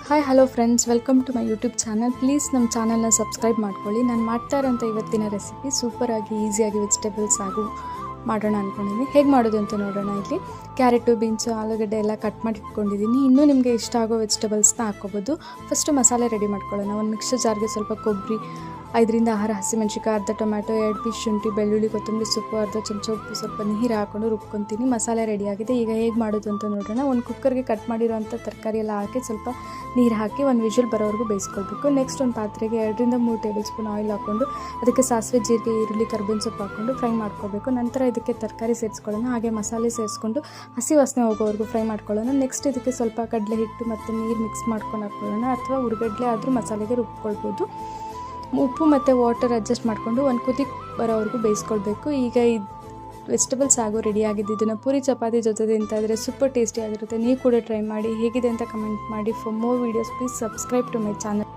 Hi hello friends, welcome to my YouTube channel. Please ನಮ್ಮ ಚಾನಲ್ನ subscribe ಮಾಡ್ಕೊಳ್ಳಿ. ನಾನು ಮಾಡ್ತಾ ಇರೋಂಥ ಇವತ್ತಿನ ರೆಸಿಪಿ ಸೂಪರಾಗಿ ಈಸಿಯಾಗಿ ವೆಜಿಟೇಬಲ್ಸ್ ಆಗು ಮಾಡೋಣ ಅಂದ್ಕೊಂಡಿದ್ದೀನಿ. ಹೇಗೆ ಮಾಡೋದು ಅಂತ ನೋಡೋಣ. ಇಲ್ಲಿ ಕ್ಯಾರೆಟು, ಬೀನ್ಸು, ಆಲೂಗಡ್ಡೆ ಎಲ್ಲ ಕಟ್ ಮಾಡಿ ಇಟ್ಕೊಂಡಿದ್ದೀನಿ. ಇನ್ನೂ ನಿಮಗೆ ಇಷ್ಟ ಆಗೋ ವೆಜಿಟೇಬಲ್ಸ್ನ ಹಾಕ್ಕೋಬೋದು. ಫಸ್ಟು ಮಸಾಲೆ ರೆಡಿ ಮಾಡ್ಕೊಳ್ಳೋಣ. ಒಂದು ಮಿಕ್ಸರ್ ಜಾರ್ಗೆ ಸ್ವಲ್ಪ ಕೊಬ್ಬರಿ, 5ರಿಂದ 6 ಹಸಿಮೆಣ್ಸಿಕಾಯಿ, ಅರ್ಧ ಟೊಮ್ಯಾಟೊ, 2 ಪೀಸ್ ಶುಂಠಿ, ಬೆಳ್ಳುಳ್ಳಿ, ಕೊತ್ತಂಬರಿ ಸೊಪ್ಪು, ಅರ್ಧ ಚಮಚ ಉಪ್ಪು, ಸ್ವಲ್ಪ ನೀರು ಹಾಕ್ಕೊಂಡು ರುಬ್ಕೊತೀನಿ. ಮಸಾಲೆ ರೆಡಿಯಾಗಿದೆ. ಈಗ ಹೇಗೆ ಮಾಡೋದು ಅಂತ ನೋಡೋಣ. ಒಂದು ಕುಕ್ಕರ್ಗೆ ಕಟ್ ಮಾಡಿರೋಂಥ ತರಕಾರಿ ಎಲ್ಲ ಹಾಕಿ ಸ್ವಲ್ಪ ನೀರು ಹಾಕಿ ಒಂದು ವಿಷಲ್ ಬರೋವರೆಗೂ ಬೇಯಿಸ್ಕೊಳ್ಬೇಕು. ನೆಕ್ಸ್ಟ್ ಒಂದು ಪಾತ್ರೆಗೆ 2ರಿಂದ 3 ಟೇಬಲ್ ಸ್ಪೂನ್ ಆಯಿಲ್ ಹಾಕ್ಕೊಂಡು ಅದಕ್ಕೆ ಸಾಸಿವೆ, ಜೀರಿಗೆ, ಈರುಳ್ಳಿ, ಕರ್ಬೇವಿನ ಸೊಪ್ಪು ಹಾಕ್ಕೊಂಡು ಫ್ರೈ ಮಾಡ್ಕೋಬೇಕು. ನಂತರ ಇದಕ್ಕೆ ತರಕಾರಿ ಸೇರಿಸ್ಕೊಳ್ಳೋಣ. ಹಾಗೆ ಮಸಾಲೆ ಸೇರಿಸ್ಕೊಂಡು ಹಸಿ ವಾಸನೆ ಹೋಗೋವರೆಗೂ ಫ್ರೈ ಮಾಡ್ಕೊಳ್ಳೋಣ. ನೆಕ್ಸ್ಟ್ ಇದಕ್ಕೆ ಸ್ವಲ್ಪ ಕಡಲೆ ಹಿಟ್ಟು ಮತ್ತು ನೀರು ಮಿಕ್ಸ್ ಮಾಡ್ಕೊಂಡು ಹಾಕ್ಕೊಳ್ಳೋಣ, ಅಥವಾ ಹುರ್ಗಡ್ಲೆ ಆದರೂ ಮಸಾಲೆಗೆ ರುಬ್ಕೊಳ್ಬೋದು. ಉಪ್ಪು ಮತ್ತು ವಾಟರ್ ಅಡ್ಜಸ್ಟ್ ಮಾಡಿಕೊಂಡು ಒಂದು ಕುದಿ ಬರೋವರೆಗೂ ಬೇಯಿಸ್ಕೊಳ್ಬೇಕು. ಈಗ ವೆಜಿಟೇಬಲ್ಸ್ ಆಗೋ ರೆಡಿಯಾಗಿದೆ. ಇದನ್ನು ಪೂರಿ ಚಪಾತಿ ಜೊತೆ ತಿಂತಾಯಿದ್ರೆ ಸೂಪರ್ ಟೇಸ್ಟಿ ಆಗಿರುತ್ತೆ. ನೀವು ಕೂಡ ಟ್ರೈ ಮಾಡಿ. ಹೇಗಿದೆ ಅಂತ ಕಮೆಂಟ್ ಮಾಡಿ. For more videos please subscribe to my channel.